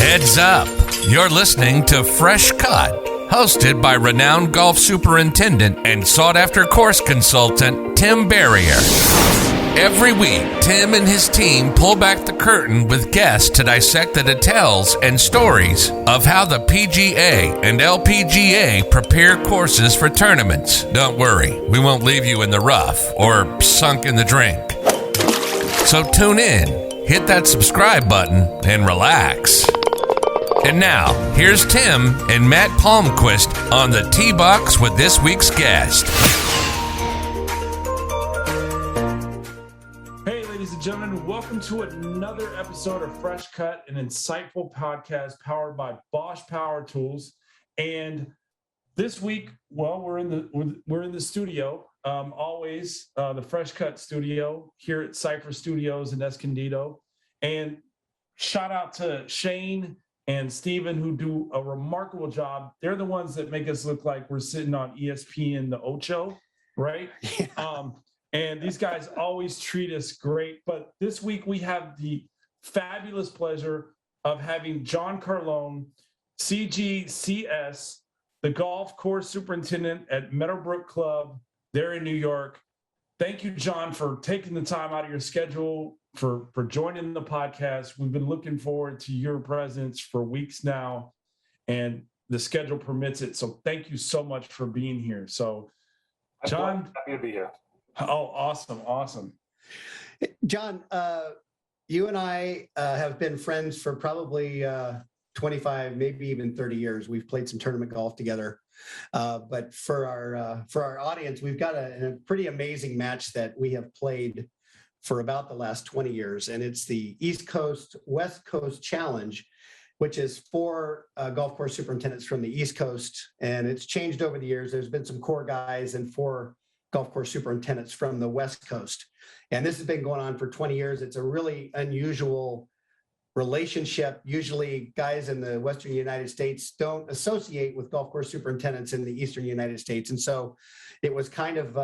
Heads up, you're listening to Fresh Cut, hosted by renowned golf superintendent and sought-after course consultant, Tim Barrier. Every week, Tim and his team pull back the curtain with guests to dissect the details and stories of how the PGA and LPGA prepare courses for tournaments. Don't worry, we won't leave you in the rough or sunk in the drink. So tune in, hit that subscribe button, and relax. And now, here's Tim and Matt Palmquist on the tee box with this week's guest. Hey, ladies and gentlemen, welcome to another episode of Fresh Cut, an insightful podcast powered by Bosch Power Tools. And this week, well, we're in the studio, always the Fresh Cut studio here at Cypher Studios in Escondido. And shout out to Shane and Steven, who do a remarkable job. They're the ones that make us look like we're sitting on ESPN, the Ocho, right? Yeah. And these guys always treat us great. But this week we have the fabulous pleasure of having John Carlone, CGCS, the golf course superintendent at Meadow Brook Club there in New York. Thank you, John, for taking the time out of your schedule for joining the podcast. We've been looking forward to your presence for weeks now, and the schedule permits it. So thank you so much for being here. So, John, happy to be here. Oh, awesome. John, you and I have been friends for probably 25, maybe even 30 years. We've played some tournament golf together. But for our audience, we've got a pretty amazing match that we have played for about the last 20 years. And it's the East Coast, West Coast Challenge, which is for golf course superintendents from the East Coast. And it's changed over the years. There's been some core guys and 4 golf course superintendents from the West Coast. And this has been going on for 20 years. It's a really unusual relationship. Usually guys in the Western United States don't associate with golf course superintendents in the Eastern United States. And so it was kind of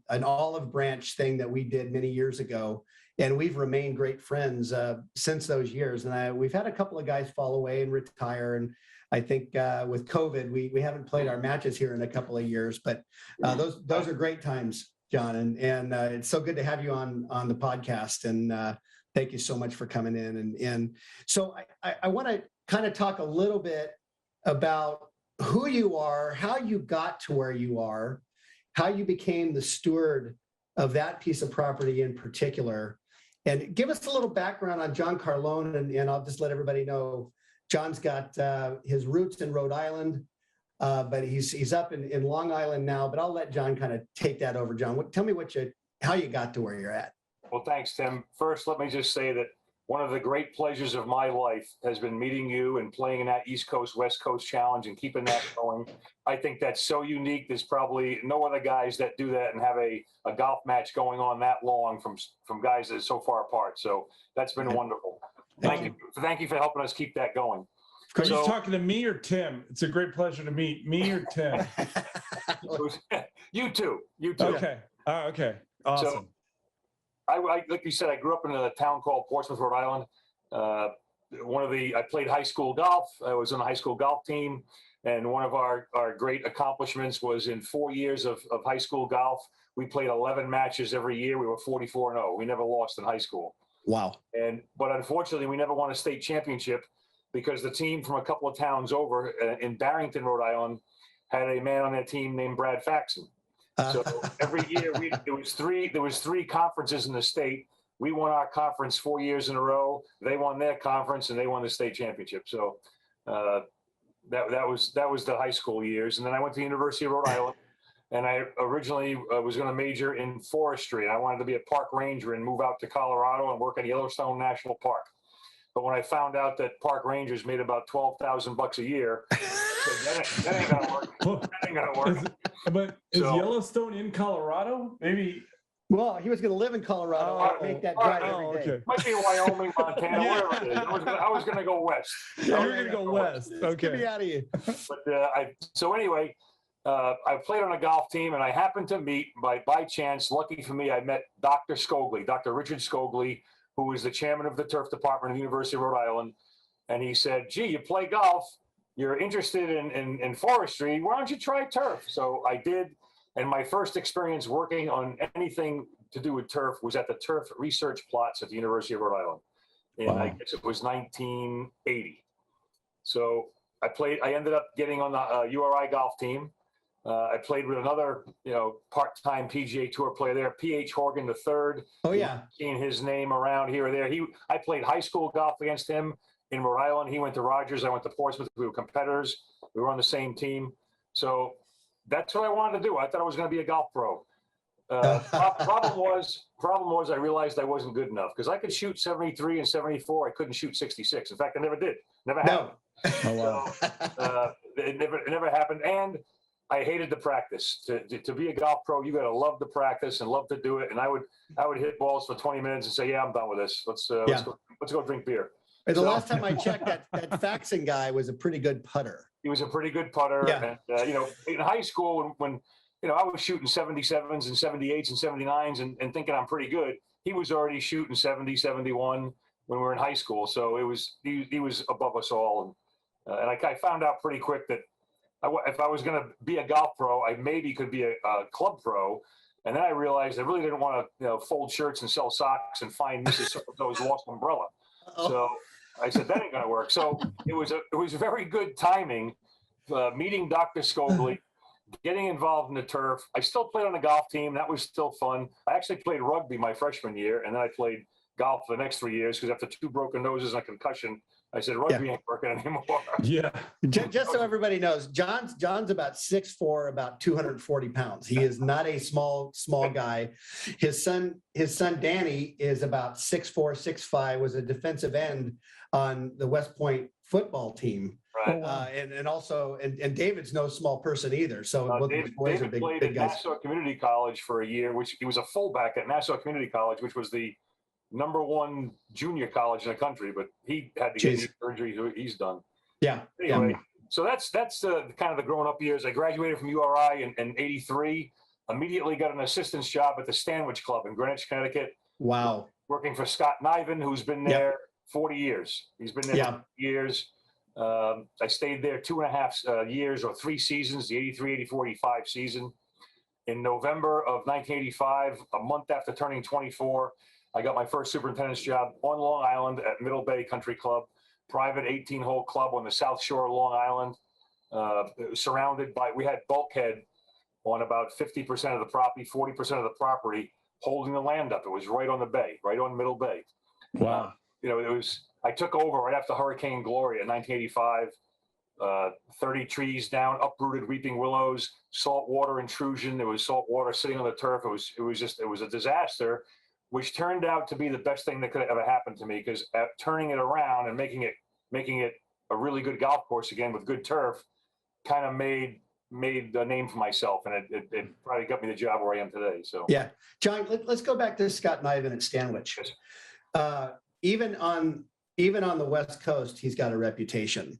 an olive branch thing that we did many years ago. And we've remained great friends since those years. And we've had a couple of guys fall away and retire. And I think with COVID, we haven't played our matches here in a couple of years, but those are great times, John. And it's so good to have you on the podcast. And thank you so much for coming in. And so I want to kind of talk a little bit about who you are, how you got to where you are, how you became the steward of that piece of property in particular. And give us a little background on John Carlone, and I'll just let everybody know John's got his roots in Rhode Island, but he's up in Long Island now. But I'll let John kind of take that over. John, tell me how you got to where you're at. Well, thanks, Tim. First, let me just say that one of the great pleasures of my life has been meeting you and playing in that East Coast, West Coast Challenge and keeping that going. I think that's so unique. There's probably no other guys that do that and have a golf match going on that long from guys that are so far apart. So that's been wonderful. Thank you for helping us keep that going. Are you talking to me or Tim? It's a great pleasure to meet me or Tim. You too. Okay. Okay. Awesome. So, I like you said, I grew up in a town called Portsmouth, Rhode Island. I played high school golf. I was on a high school golf team. And one of our great accomplishments was in 4 years of high school golf, we played 11 matches every year. We were 44-0. We never lost in high school. Wow. But unfortunately, we never won a state championship because the team from a couple of towns over in Barrington, Rhode Island, had a man on their team named Brad Faxon. So every year there was three conferences in the state. We won our conference 4 years in a row. They won their conference and they won the state championship. So that was the high school years. And then I went to the University of Rhode Island, and I originally was going to major in forestry. I wanted to be a park ranger and move out to Colorado and work at Yellowstone National Park. But when I found out that park rangers made about $12,000 a year, that ain't gonna work. That ain't gonna work. But is Yellowstone in Colorado? Maybe. Well, he was going to live in Colorado and make that drive every day. Okay. Might be Wyoming, Montana, wherever it is. I was going to go west. Yeah, you're going to go west. Okay. Get me out of here. But I played on a golf team, and I happened to meet by chance. Lucky for me, I met Dr. Scogli, Dr. Richard Scogli, who was the chairman of the turf department at the University of Rhode Island. and he said, "Gee, you play golf. You're interested in forestry. Why don't you try turf?" So I did. And my first experience working on anything to do with turf was at the turf research plots at the University of Rhode Island. And I guess it was 1980. So I ended up getting on the URI golf team. I played with another, part-time PGA Tour player there, P.H. Horgan III. Oh, yeah. Seeing his name around here or there. I played high school golf against him in Rhode Island. He went to Rogers. I went to Portsmouth. We were competitors. We were on the same team. So that's what I wanted to do. I thought I was going to be a golf pro. Problem was I realized I wasn't good enough because I could shoot 73 and 74. I couldn't shoot 66. In fact, I never did. Never happened. Oh, wow. So, it never happened. And I hated the practice. To be a golf pro, you got to love the practice and love to do it. And I would hit balls for 20 minutes and say, "Yeah, I'm done with this. Let's go drink beer." The last time I checked, that Faxon guy was a pretty good putter. He was a pretty good putter. Yeah. And, in high school, when I was shooting 77s and 78s and 79s and thinking I'm pretty good, he was already shooting 70, 71 when we were in high school. So he was above us all. And I found out pretty quick that if I was going to be a golf pro, I maybe could be a club pro. And then I realized I really didn't want to fold shirts and sell socks and find Mrs. So-and-so's lost umbrella. So I said, that ain't going to work. So it was very good timing, meeting Dr. Scogli, getting involved in the turf. I still played on the golf team. That was still fun. I actually played rugby my freshman year, and then I played golf for the next 3 years because after 2 broken noses and a concussion, I said, rugby ain't working anymore. Yeah. Just so everybody knows, John's about 6'4", about 240 pounds. He is not a small guy. His son Danny is about 6'4", 6'5", was a defensive end on the West Point football team. Right. And David's no small person either. So both these boys are big played guys. at Nassau Community College for a year, which he was a fullback at Nassau Community College, which was the #1 junior college in the country, but he had to get knee surgery. He's done. Yeah. Anyway, so that's kind of the growing up years. I graduated from URI in '83. Immediately got an assistant's job at the Stanwich Club in Greenwich, Connecticut. Wow. Working for Scott Niven, who's been there 40 years. He's been there for 40 years. I stayed there 2.5 years or 3 seasons, the 83, 84, 85 season. In November of 1985, a month after turning 24, I got my first superintendent's job on Long Island at Middle Bay Country Club, private 18-hole club on the South Shore of Long Island, surrounded by, we had bulkhead on about 50% of the property, 40% of the property, holding the land up. It was right on the bay, right on Middle Bay. Wow. I took over right after Hurricane Gloria in 1985, 30 trees down, uprooted weeping willows, saltwater intrusion. There was salt water sitting on the turf. It was a disaster, which turned out to be the best thing that could have ever happened to me, because turning it around and making it a really good golf course again with good turf kind of made a name for myself, and it probably got me the job where I am today. So yeah, John, let's go back to Scott Niven at Stanwich. Yes. Even on the West Coast, he's got a reputation,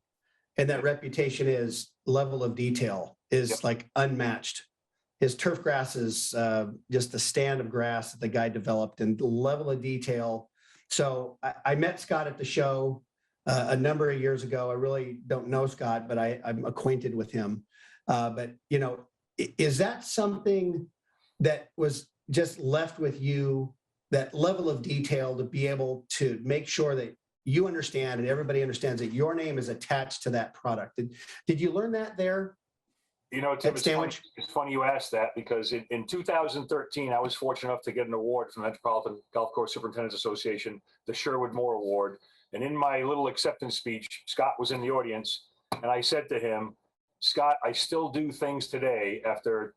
and that reputation is level of detail is like unmatched. His turf grass is just the stand of grass that the guy developed, and the level of detail. So I met Scott at the show a number of years ago. I really don't know Scott, but I'm acquainted with him. But is that something that was just left with you, that level of detail to be able to make sure that you understand and everybody understands that your name is attached to that product? Did you learn that there? Tim, it's funny you asked that, because in 2013, I was fortunate enough to get an award from the Metropolitan Golf Course Superintendents Association, the Sherwood Moore Award. And in my little acceptance speech, Scott was in the audience, and I said to him, "Scott, I still do things today after,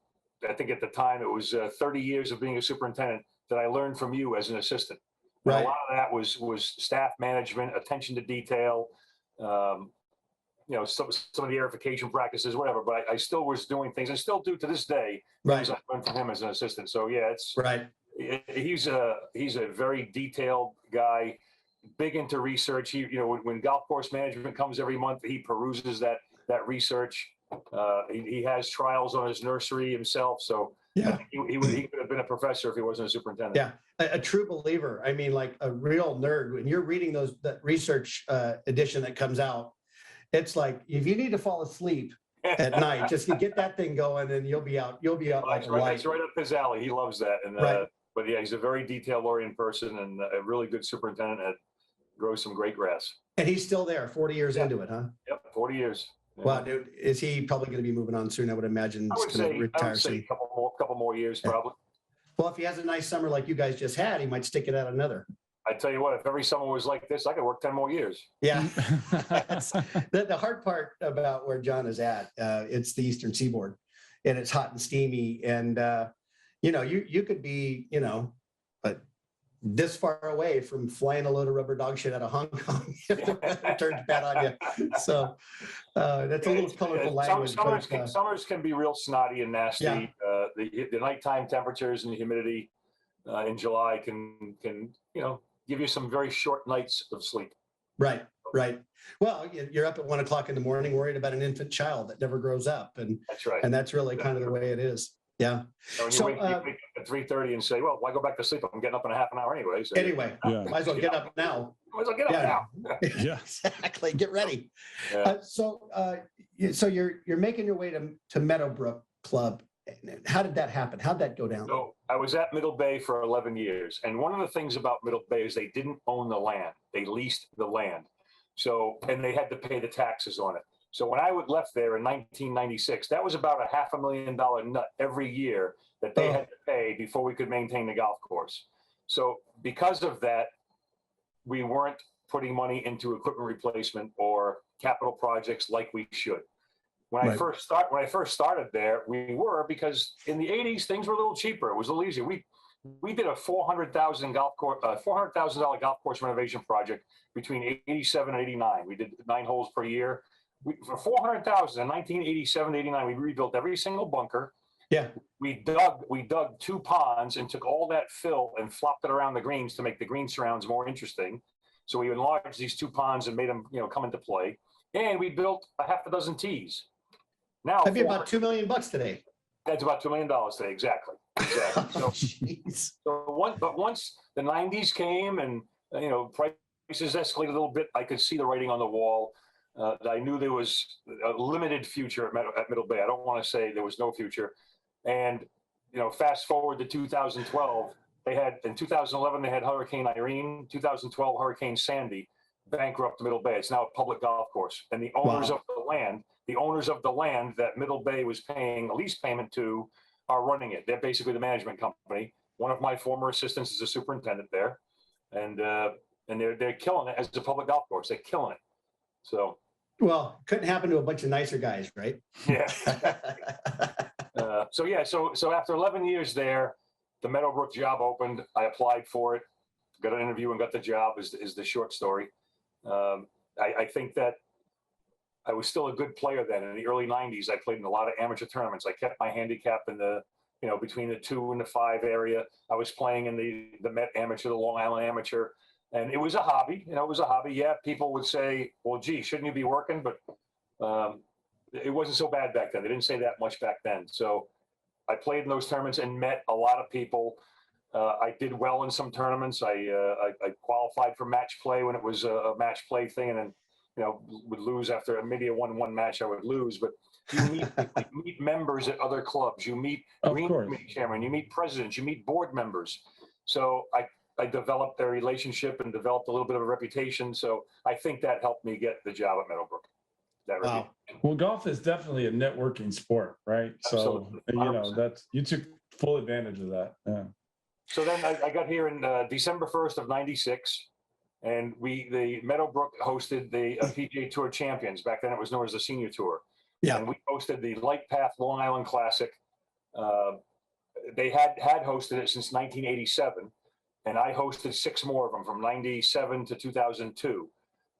I think at the time it was 30 years of being a superintendent, that I learned from you as an assistant." Right. And a lot of that was staff management, attention to detail, some of the aerification practices, whatever. But I still was doing things, and still do to this day, things I learned from him as an assistant. So yeah, it's right. He's a very detailed guy, big into research. He, when golf course management comes every month, he peruses that research. He has trials on his nursery himself. So Yeah. He could have been a professor if he wasn't a superintendent. Yeah. A true believer. I mean, like a real nerd. When you're reading that research edition that comes out, it's like, if you need to fall asleep at night, just get that thing going and you'll be out like a light. It's right up his alley. He loves that. And, right. But yeah, he's a very detail-oriented person and a really good superintendent that grows some great grass. And he's still there 40 years into it, huh? Yep, 40 years. Yeah. Wow, dude, is he probably going to be moving on soon? I would imagine. I would say a couple more years, probably. Well, if he has a nice summer like you guys just had, he might stick it out another. I tell you what, if every summer was like this, I could work 10 more years. Yeah. The hard part about where John is at, it's the Eastern Seaboard, and it's hot and steamy. And, you could be, but this far away from flying a load of rubber dog shit out of Hong Kong if the weather turns bad on you. So that's a little colorful language. Summers can be real snotty and nasty. Yeah. The nighttime temperatures and the humidity in July can give you some very short nights of sleep. Right. Well, you're up at 1 o'clock in the morning worried about an infant child that never grows up. And that's right. And that's really kind of the way it is. Yeah. So you wake up at 3:30 and say, well, why go back to sleep? I'm getting up in a half an hour anyway. So might as well get up now. Might as well get up now. Yeah. Exactly. Get ready. Yeah. So you're making your way to Meadow Brook Club. How did that happen? How'd that go down? So I was at Middle Bay for 11 years. And one of the things about Middle Bay is they didn't own the land. They leased the land. So, and they had to pay the taxes on it. So when I left there in 1996, that was about a $500,000 nut every year that they had to pay before we could maintain the golf course. So because of that, we weren't putting money into equipment replacement or capital projects like we should. When I first started there, we were, because in the 80s things were a little cheaper. It was a little easier. We did a $400,000 golf course renovation project between 87 and 89. We did 9 holes per year. For $400,000 in 1987, 89, we rebuilt every single bunker. Yeah. We dug 2 ponds and took all that fill and flopped it around the greens to make the green surrounds more interesting. So we enlarged these 2 ponds and made them, come into play. And we built a half a dozen tees. Now that'd be about $2 million today. That's about $2 million today, exactly. But once the 90s came and prices escalated a little bit, I could see the writing on the wall. I knew there was a limited future at Middle Bay. I don't want to say there was no future. And fast forward to 2012, in 2011 they had Hurricane Irene. 2012 Hurricane Sandy bankrupt Middle Bay. It's now a public golf course, and the owners of the land that Middle Bay was paying a lease payment to are running it. They're basically the management company. One of my former assistants is a superintendent there, and they're killing it as a public golf course. They're killing it. So, well, couldn't happen to a bunch of nicer guys, right? Yeah. So after 11 years there, the Meadowbrook job opened. I applied for it, got an interview, and got the job. Is the short story. I think that I was still a good player then. In the early 90s, I played in a lot of amateur tournaments. I kept my handicap in the, between the 2 and the 5 area. I was playing in the Met Amateur, the Long Island Amateur, and it was a hobby. It was a hobby. Yeah, people would say, well, gee, shouldn't you be working? But it wasn't so bad back then. They didn't say that much back then. So I played in those tournaments and met a lot of people. I did well in some tournaments. I qualified for match play when it was a match play thing, and then would lose after maybe a 1-1 match. I would lose, but you meet members at other clubs. You meet green committee chairman. You meet presidents. You meet board members. So I developed their relationship and developed a little bit of a reputation. So I think that helped me get the job at Meadowbrook. Wow. Well, golf is definitely a networking sport, right? Absolutely. So you took full advantage of that. Yeah. So then I got here in December 1st of 96, and the Meadowbrook hosted the PGA Tour Champions. Back then it was known as the Senior Tour. Yeah. And we hosted the Light Path Long Island Classic. They had hosted it since 1987, and I hosted 6 more of them from 97 to 2002.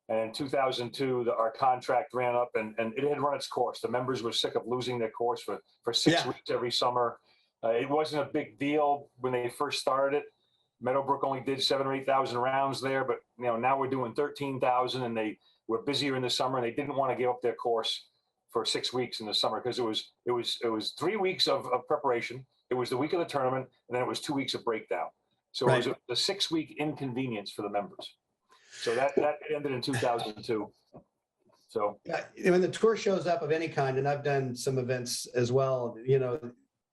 And in 2002, our contract ran up, and it had run its course. The members were sick of losing their course for 6 weeks every summer. It wasn't a big deal when they first started it. Meadowbrook only did 7,000 or 8,000 rounds there, but now we're doing 13,000, and they were busier in the summer, and they didn't want to give up their course for 6 weeks in the summer because it was 3 weeks of preparation. It was the week of the tournament, and then it was 2 weeks of breakdown. So Right. it was a 6-week inconvenience for the members. So that ended in 2002. So Yeah, when the tour shows up of any kind, and I've done some events as well,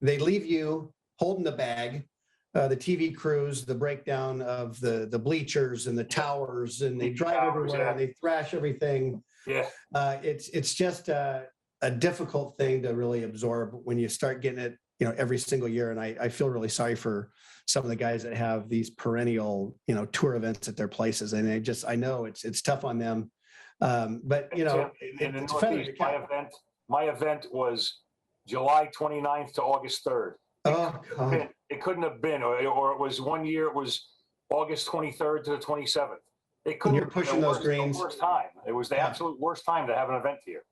they leave you holding the bag, the TV crews, the breakdown of the bleachers and the towers, and they drive everywhere and they thrash everything. yeah, it's just a difficult thing to really absorb when you start getting it, every single year. And I feel really sorry for some of the guys that have these perennial, tour events at their places. And I know it's tough on them. But in the Northeast, my event was July 29th to August 3rd. It couldn't have been, or it was one year. It was August 23rd to the 27th. It couldn't. You're pushing those greens. The worst time. It was the absolute worst time to have an event here.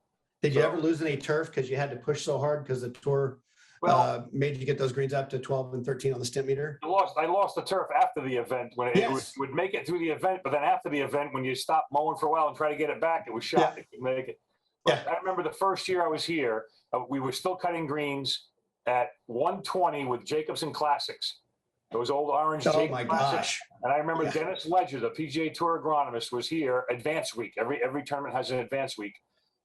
Did you ever lose any turf because you had to push so hard because the tour made you get those greens up to 12 and 13 on the stimp meter? I lost the turf after the event when it would make it through the event, but then after the event, when you stop mowing for a while and try to get it back, it was shot. It couldn't make it. But I remember the first year I was here, we were still cutting greens at 120 with Jacobson Classics. Those old orange Jacobson Classics. And I remember Dennis Ledger, the PGA Tour agronomist, was here advance week. Every tournament has an advance week.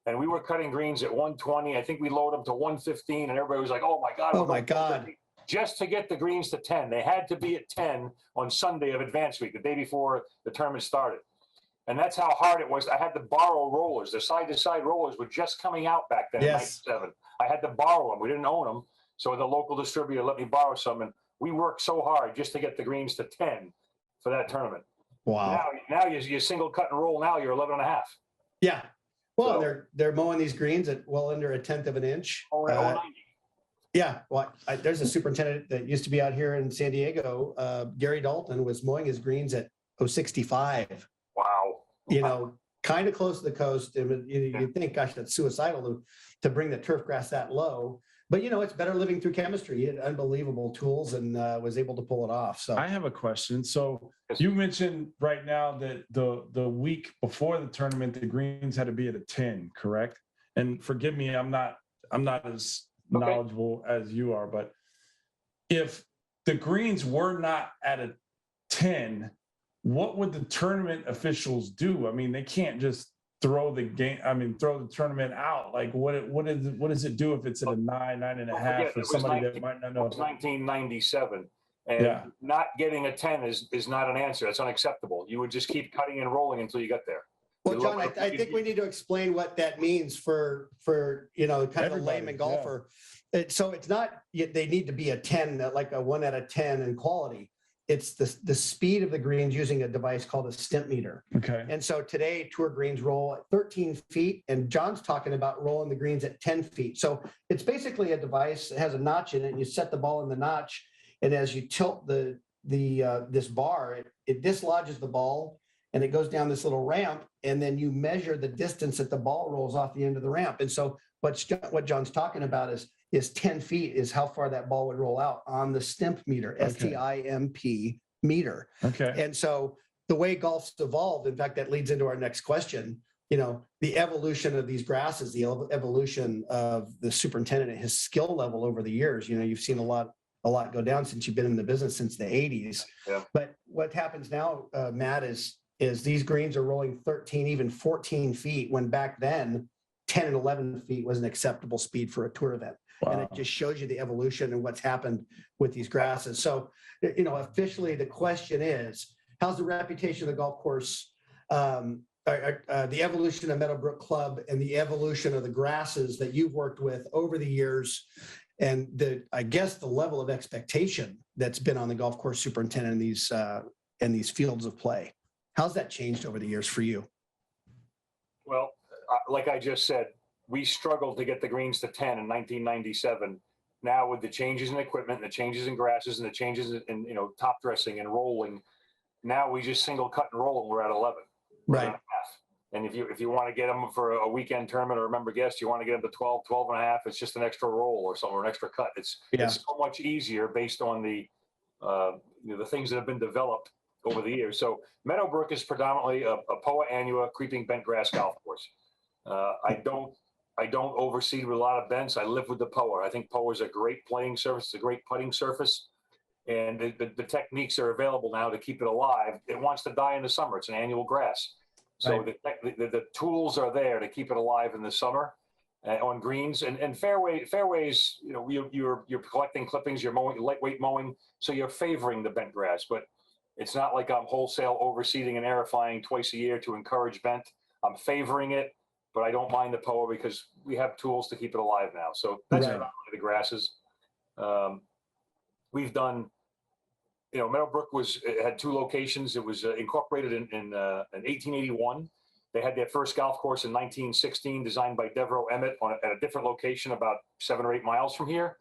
And we were cutting greens at 120. I think we lowered them to 115, and everybody was like, "Oh my God!" Oh my God! Just to get the greens to 10, they had to be at 10 on Sunday of advance week, the day before the tournament started. And that's how hard it was. I had to borrow rollers. The side-to-side rollers were just coming out back then in '97. I had to borrow them. We didn't own them, so the local distributor let me borrow some, and we worked so hard just to get the greens to 10 for that tournament. Wow! Now you single cut and roll. Now you're 11 and a half. Yeah. Well, they're mowing these greens at well under 1/10 of an inch. Yeah. Well, there's a superintendent that used to be out here in San Diego. Gary Dalton was mowing his greens at 0.65. Wow. Kind of close to the coast. And you think, gosh, that's suicidal to bring the turf grass that low. But, it's better living through chemistry. He had unbelievable tools and was able to pull it off. So I have a question. So you mentioned right now that the week before the tournament, the greens had to be at a 10, correct? And forgive me, I'm not as knowledgeable as you are, but if the greens were not at a 10, what would the tournament officials do? I mean, they can't just throw the tournament out. Like what does it do if it's at a 9.5 for somebody that might not know? It was 1997, and not getting a 10 is not an answer. It's unacceptable. You would just keep cutting and rolling until you get there. Well, John, I think we need to explain what that means for kind of a layman golfer. So it's not they need to be a 10, like a 1 out of 10 in quality. It's the speed of the greens using a device called a stimp meter. Okay. And so today, tour greens roll at 13 feet, and John's talking about rolling the greens at 10 feet. So it's basically a device that has a notch in it, and you set the ball in the notch, and as you tilt this bar, it dislodges the ball, and it goes down this little ramp, and then you measure the distance that the ball rolls off the end of the ramp. And so what John's talking about is 10 feet is how far that ball would roll out on the stimp meter, STIMP meter. Okay. And so the way golf's evolved, in fact, that leads into our next question, the evolution of these grasses, the evolution of the superintendent and his skill level over the years. You've seen a lot go down since you've been in the business since the 80s. Yeah. But what happens now, Matt, is these greens are rolling 13, even 14 feet, when back then 10 and 11 feet was an acceptable speed for a tour event. Wow. And it just shows you the evolution and what's happened with these grasses. So, officially the question is, how's the reputation of the golf course, the evolution of Meadow Brook Club and the evolution of the grasses that you've worked with over the years, and the level of expectation that's been on the golf course superintendent in these fields of play. How's that changed over the years for you? Well, like I just said, we struggled to get the greens to 10 in 1997. Now with the changes in equipment, the changes in grasses, and the changes in top dressing and rolling, now we just single cut and roll, and we're at 11. Right. And if you want to get them for a weekend tournament or a member guest, you want to get them to 12 and a half, it's just an extra roll or something, or an extra cut. It's so much easier based on the things that have been developed over the years. So Meadowbrook is predominantly a Poa annua creeping bent grass golf course. I don't I don't overseed with a lot of bents. I live with the POA. I think POA is a great playing surface. It's a great putting surface. And the techniques are available now to keep it alive. It wants to die in the summer. It's an annual grass. So Right. the tools are there to keep it alive in the summer on greens and fairways. You know, you're collecting clippings. You're mowing lightweight mowing, so you're favoring the bent grass. But it's not like I'm wholesale overseeding and aerifying twice a year to encourage bent. I'm favoring it, but I don't mind the POA because we have tools to keep it alive now. So that's Right. not the grasses. We've done, you know, Meadowbrook had 2 locations. It was incorporated in 1881. They had their first golf course in 1916, designed by Devereux Emmett at a different location about 7 or 8 miles from here.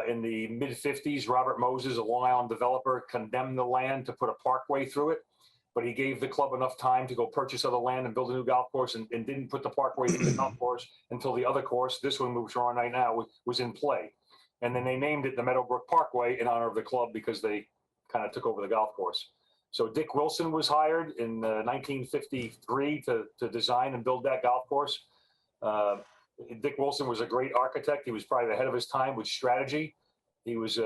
In the mid-50s, Robert Moses, a Long Island developer, condemned the land to put a parkway through it, but he gave the club enough time to go purchase other land and build a new golf course and didn't put the parkway through the golf course until the other course, this one which we're on right now, was in play. And then they named it the Meadowbrook Parkway in honor of the club because they kind of took over the golf course. So Dick Wilson was hired in 1953 to design and build that golf course. Dick Wilson was a great architect. He was probably ahead of his time with strategy. He was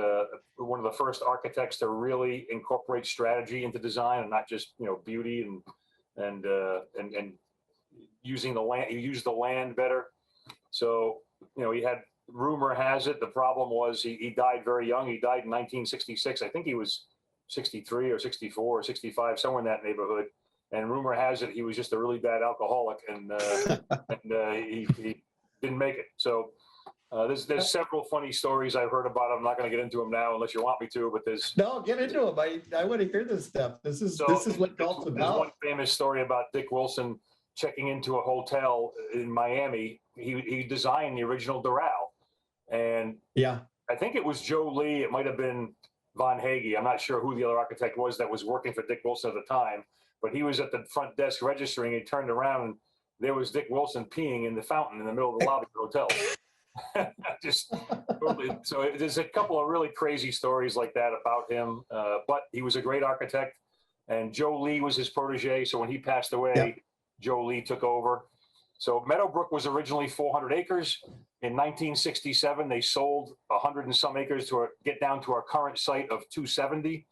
one of the first architects to really incorporate strategy into design and not just, you know, beauty and using the land. He used the land better. So, you know, he had, rumor has it, the problem was he died very young. He died in 1966. I think he was 63 or 64 or 65, somewhere in that neighborhood. And rumor has it he was just a really bad alcoholic and he didn't make it. So there's several funny stories I've heard about him. I'm not going to get into them now unless you want me to, but there's... No, get into them. I want to hear this stuff. This is what golf's about. There's one famous story about Dick Wilson checking into a hotel in Miami. He designed the original Doral. And yeah, I think it was Joe Lee. It might have been Von Hagee. I'm not sure who the other architect was that was working for Dick Wilson at the time, but he was at the front desk registering. He turned around and there was Dick Wilson peeing in the fountain in the middle of the lobby of the hotel. Just totally. So there's a couple of really crazy stories like that about him, but he was a great architect. And Joe Lee was his protege. So when he passed away, yep. Joe Lee took over. So Meadowbrook was originally 400 acres. In 1967, they sold 100 and some acres to get down to our current site of 270.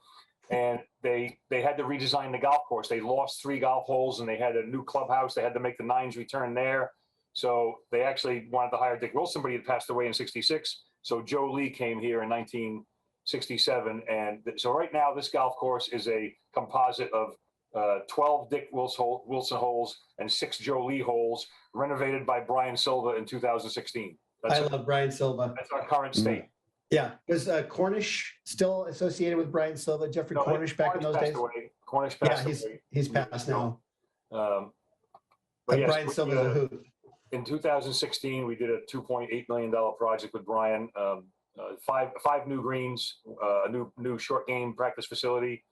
And they had to redesign the golf course. They lost 3 golf holes and they had a new clubhouse. They had to make the 9s return there. So they actually wanted to hire Dick Wilson, but he had passed away in 66. So Joe Lee came here in 1967. And so right now, this golf course is a composite of 12 Dick Wilson holes and 6 Joe Lee holes, renovated by Brian Silva in 2016. I love Brian Silva. That's our current state. Yeah. Was Cornish still associated with Brian Silva? Jeffrey Cornish back in those days? Cornish passed away. He's passed now. But yes, Brian Silva's a hoot. In 2016, we did a $2.8 million project with Brian. 5 new greens, a new short game practice facility,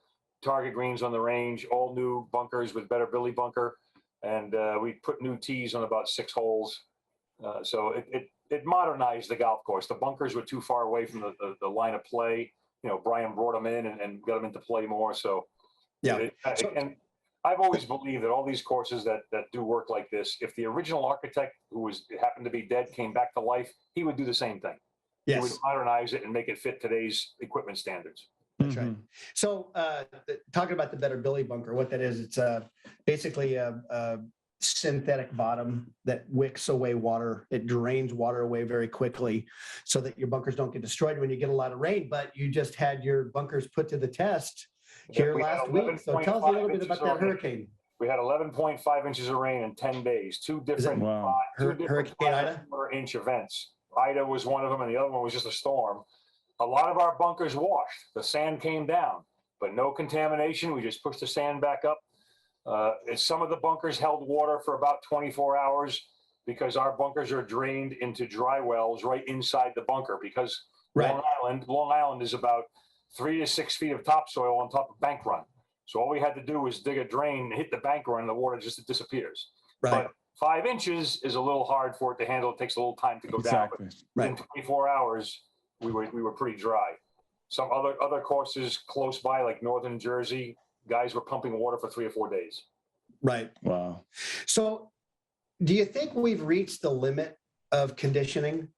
target greens on the range, all new bunkers with better Billy bunker, and we put new tees on about 6 holes. So it modernized the golf course. The bunkers were too far away from the line of play. You know, Brian brought them in and got them into play more. So yeah. And I've always believed that all these courses that do work like this, if the original architect who happened to be dead came back to life, he would do the same thing. Yes. He would modernize it and make it fit today's equipment standards. That's right. So talking about the better Billy bunker, what that is, it's basically a synthetic bottom that wicks away water. It drains water away very quickly so that your bunkers don't get destroyed when you get a lot of rain. But you just had your bunkers put to the test here last week. So tell us a little bit about that hurricane. We had 11.5 inches of rain in 10 days, two different Hurricane Ida? 4-inch events. Ida was one of them, and the other one was just a storm. A lot of our bunkers washed. The sand came down, but no contamination. We just pushed the sand back up. Some of the bunkers held water for about 24 hours because our bunkers are drained into dry wells right inside the bunker because right. Long Island is about 3 to 6 feet of topsoil on top of bank run. So all we had to do was dig a drain, hit the bank run, and the water just disappears. Right. But 5 inches is a little hard for it to handle. It takes a little time to go down. But in 24 hours, we were pretty dry. Some other courses close by, like Northern Jersey, guys were pumping water for 3 or 4 days. Right. Wow. So do you think we've reached the limit of conditioning.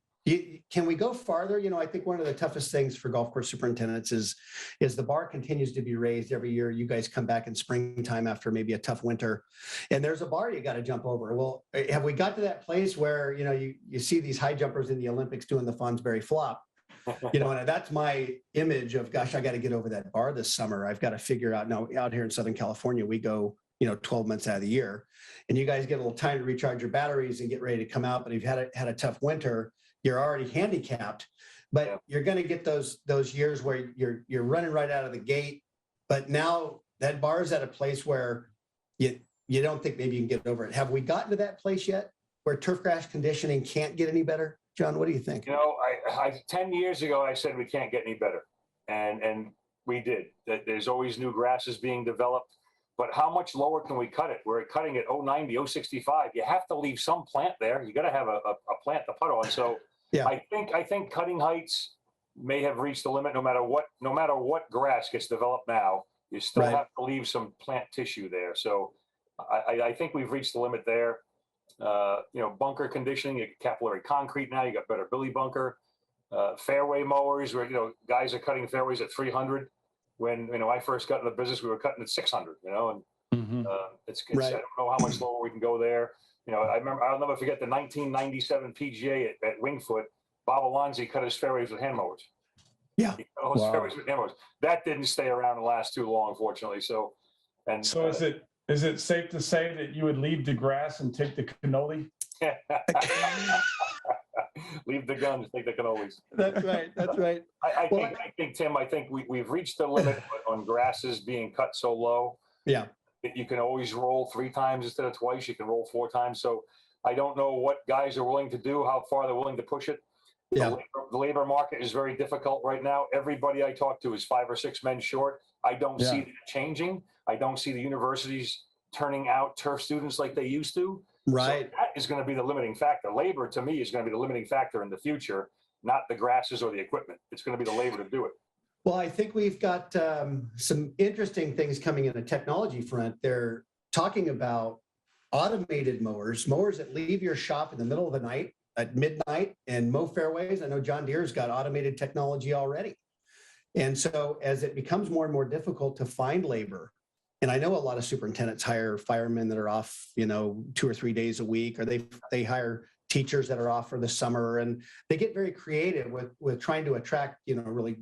Can we go farther? I think one of the toughest things for golf course superintendents is the bar continues to be raised every year. You guys come back in springtime after maybe a tough winter, and there's a bar you got to jump over. Well, have we got to that place where you see these high jumpers in the Olympics doing the Fonsbury flop? And that's my image of, gosh, I got to get over that bar this summer. I've got to figure out. Now, out here in Southern California, we go 12 months out of the year, and you guys get a little time to recharge your batteries and get ready to come out. But if you've had a tough winter, you're already handicapped, but you're going to get those years where you're running right out of the gate. But now that bar is at a place where you don't think maybe you can get over it. Have we gotten to that place yet where turf grass conditioning can't get any better? John, what do you think? 10 years ago, I said we can't get any better. And we did. That there's always new grasses being developed. But how much lower can we cut it? We're cutting it 090, 065. You have to leave some plant there. You got to have a plant to put on. So yeah. I think cutting heights may have reached the limit. No matter what grass gets developed now, you still have to leave some plant tissue there. So I think we've reached the limit there. Bunker conditioning, you get capillary concrete now. You got better billy bunker. Fairway mowers, where guys are cutting fairways at 300. When I first got in the business, we were cutting at 600. It's I don't know how much lower we can go there. I'll never forget the 1997 PGA at Wingfoot. Bob Alonzi cut his fairways with hand mowers. Yeah, he cut his fairways with hand mowers. That didn't stay around and last too long, unfortunately. So is it safe to say that you would leave the grass and take the cannoli? Leave the guns, take the cannolis. That's right. I think, Tim, we've reached the limit on grasses being cut so low. Yeah. You can always roll 3 times instead of twice. You can roll 4 times. So I don't know what guys are willing to do, how far they're willing to push it. Yeah. The labor market is very difficult right now. Everybody I talk to is 5 or 6 men short. I don't see that changing. I don't see the universities turning out turf students like they used to. Right. So that is going to be the limiting factor. Labor, to me, is going to be the limiting factor in the future, not the grasses or the equipment. It's going to be the labor to do it. Well, I think we've got some interesting things coming in the technology front. They're talking about automated mowers that leave your shop in the middle of the night at midnight and mow fairways. I know John Deere's got automated technology already. And so as it becomes more and more difficult to find labor, and I know a lot of superintendents hire firemen that are off, 2 or 3 days a week, or they hire teachers that are off for the summer, and they get very creative with trying to attract, really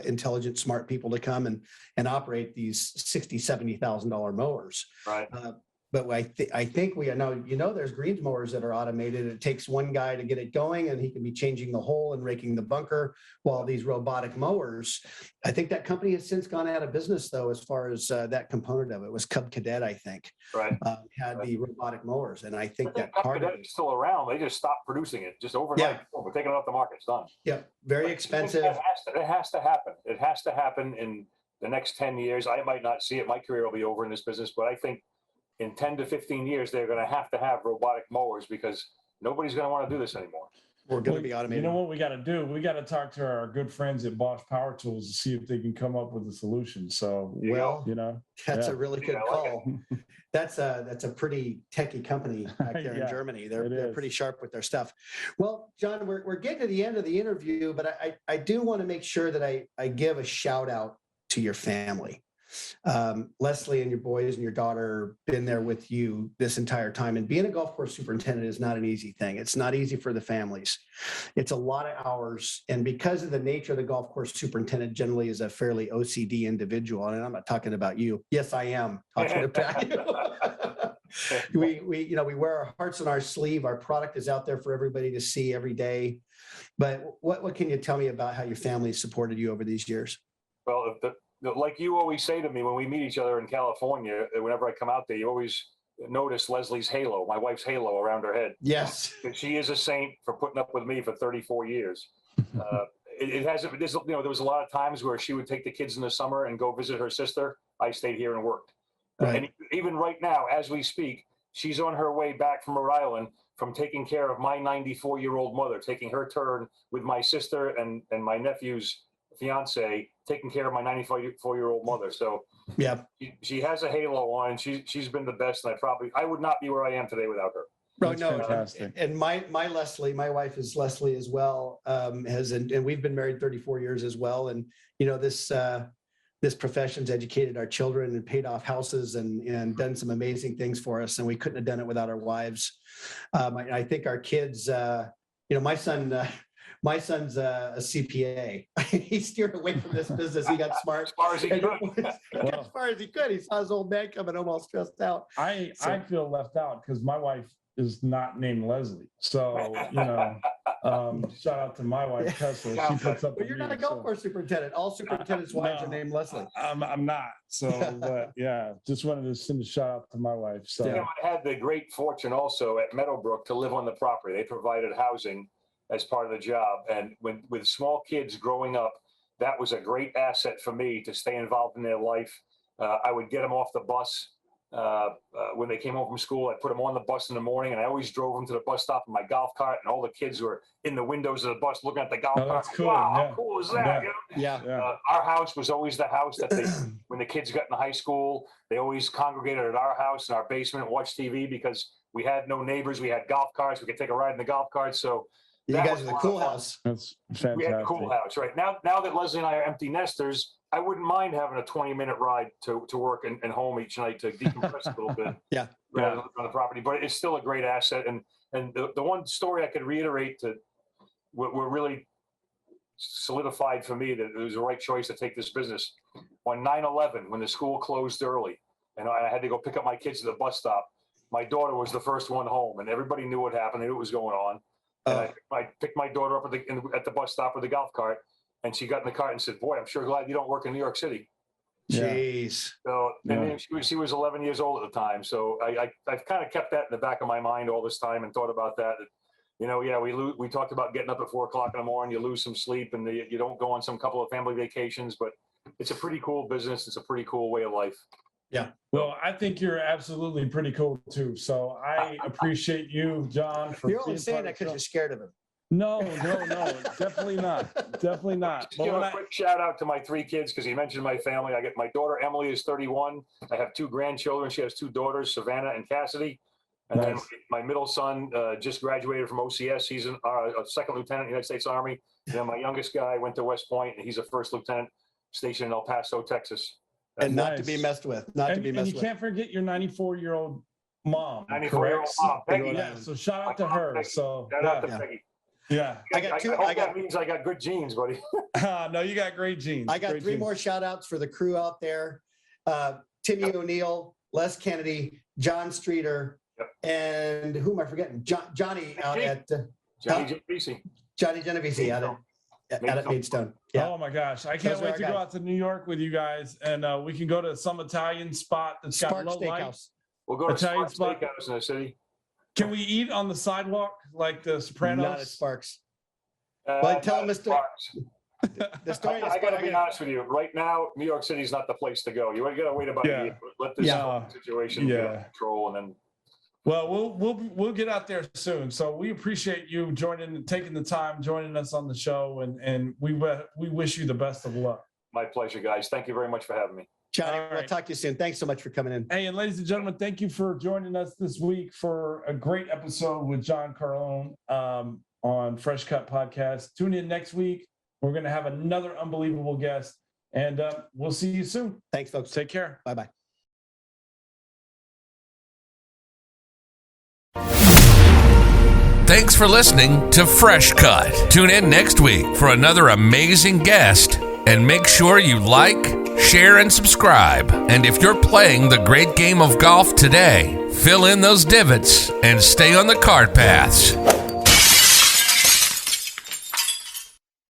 intelligent, smart people to come and operate these $60,000, $70,000 mowers. Right. But I think we know, there's greens mowers that are automated. It takes one guy to get it going, and he can be changing the hole and raking the bunker, while these robotic mowers, I think that company has since gone out of business, though, as far as that component of it. Was Cub Cadet, I think, had the robotic mowers. And I think that Cub Cadet is still around. They just stopped producing it just overnight. We're taking it off the market. It's done. Yeah, very expensive. It has to happen. It has to happen in the next 10 years. I might not see it. My career will be over in this business, but I think in 10 to 15 years, they're going to have robotic mowers, because nobody's going to want to do this anymore. We're going to be automated. You know what we got to do? We got to talk to our good friends at Bosch Power Tools to see if they can come up with a solution. So, that's a really good call. That's a pretty techie company back there in Germany. They're pretty sharp with their stuff. Well, John, we're getting to the end of the interview, but I do want to make sure that I give a shout out to your family. Leslie and your boys and your daughter been there with you this entire time, and being a golf course superintendent is not an easy thing. It's not easy for the families. It's a lot of hours, and because of the nature of the golf course superintendent generally is a fairly OCD individual, and I'm not talking about you. Yes, I am talking about you. We wear our hearts on our sleeve. Our product is out there for everybody to see every day. But what can you tell me about how your family supported you over these years? Well, like you always say to me when we meet each other in California, whenever I come out there, you always notice Leslie's halo, my wife's halo around her head. Yes. She is a saint for putting up with me for 34 years. There was a lot of times where she would take the kids in the summer and go visit her sister. I stayed here and worked. Right. And even right now, as we speak, she's on her way back from Rhode Island from taking care of my 94-year-old mother, taking her turn with my sister and my nephew's fiance, taking care of my 94-year-old mother. So she has a halo on, and she's been the best. And I would not be where I am today without her. That's no, fantastic. and my Leslie, my wife is Leslie as well, and we've been married 34 years as well. And this profession's educated our children and paid off houses and done some amazing things for us. And we couldn't have done it without our wives. I think our kids, my son's a CPA. He steered away from this business. He got smart As far as he could. as far as he could. He saw his old man coming home all stressed out. I feel left out because my wife is not named Leslie. So, shout out to my wife, Tessa. She puts up. But you're not a golf course superintendent. All superintendents' wives are named Leslie. I'm not. So, but yeah, just wanted to send a shout out to my wife. So, I had the great fortune also at Meadow Brook to live on the property. They provided housing as part of the job. And with small kids growing up, that was a great asset for me to stay involved in their life. I would get them off the bus. When they came home from school, I put them on the bus in the morning, and I always drove them to the bus stop in my golf cart, and all the kids were in the windows of the bus looking at the golf cart. That's cool. Wow, Yeah. how cool is that? Yeah. Our house was always the house that when the kids got in high school, they always congregated at our house in our basement and watched TV because we had no neighbors. We had golf carts. We could take a ride in the golf cart. So You guys are the cool house. That's fantastic. we had a cool house, right? Now that Leslie and I are empty nesters, I wouldn't mind having a 20-minute ride to work and home each night to decompress a little bit. Yeah. Rather than on the property, but it's still a great asset. And the one story I could reiterate to what really solidified for me that it was the right choice to take this business. On 9/11, when the school closed early, and I had to go pick up my kids at the bus stop, my daughter was the first one home, and everybody knew what happened. They knew what was going on. And I picked my daughter up at the bus stop with the golf cart, and she got in the cart and said, "Boy, I'm sure glad you don't work in New York City." Jeez. So, and she was 11 years old at the time. So I've kind of kept that in the back of my mind all this time and thought about that. We talked about getting up at 4 o'clock in the morning, you lose some sleep and you don't go on some couple of family vacations, but it's a pretty cool business. It's a pretty cool way of life. Yeah. Well, I think you're absolutely pretty cool too. So I appreciate you, John. You're only saying that because you're scared of him. No, definitely not. Definitely not. Just give a quick shout out to my 3 kids because he mentioned my family. I get my daughter Emily is 31. I have 2 grandchildren. She has 2 daughters, Savannah and Cassidy. And then my middle son just graduated from OCS. He's a second lieutenant in the United States Army. And then my youngest guy went to West Point, and he's a first lieutenant stationed in El Paso, Texas. And not to be messed with. And you can't forget your 94-year-old mom. 94-year-old mom, Peggy. Yeah, so shout out to her. So shout out to Peggy. Yeah. I hope that means I got good genes, buddy. No, you got great genes. I got 3 more shout outs for the crew out there. Timmy O'Neill, Les Kennedy, John Streeter, and who am I forgetting? Johnny out at Johnny Genovese. Johnny Genovese out at Maidstone. Yeah. Oh my gosh. I can't wait to go out to New York with you guys, and we can go to some Italian spot that's got Spark low Steakhouse. light. We'll go to Italian Spark spot. Steakhouse in the city. Can we eat on the sidewalk like the Sopranos? Not at Sparks. But tell him the story. I got to be honest with you. Right now, New York City is not the place to go. You got to wait about a year. Let this situation get under control, and then. Well, we'll get out there soon. So we appreciate you taking the time, joining us on the show, and we wish you the best of luck. My pleasure, guys. Thank you very much for having me. Johnny, we'll talk to you soon. Thanks so much for coming in. Hey, and ladies and gentlemen, thank you for joining us this week for a great episode with John Carlone on Fresh Cut Podcast. Tune in next week. We're going to have another unbelievable guest, and we'll see you soon. Thanks, folks. Take care. Bye-bye. Thanks for listening to Fresh Cut. Tune in next week for another amazing guest, and make sure you like, share, and subscribe. And if you're playing the great game of golf today, fill in those divots and stay on the cart paths.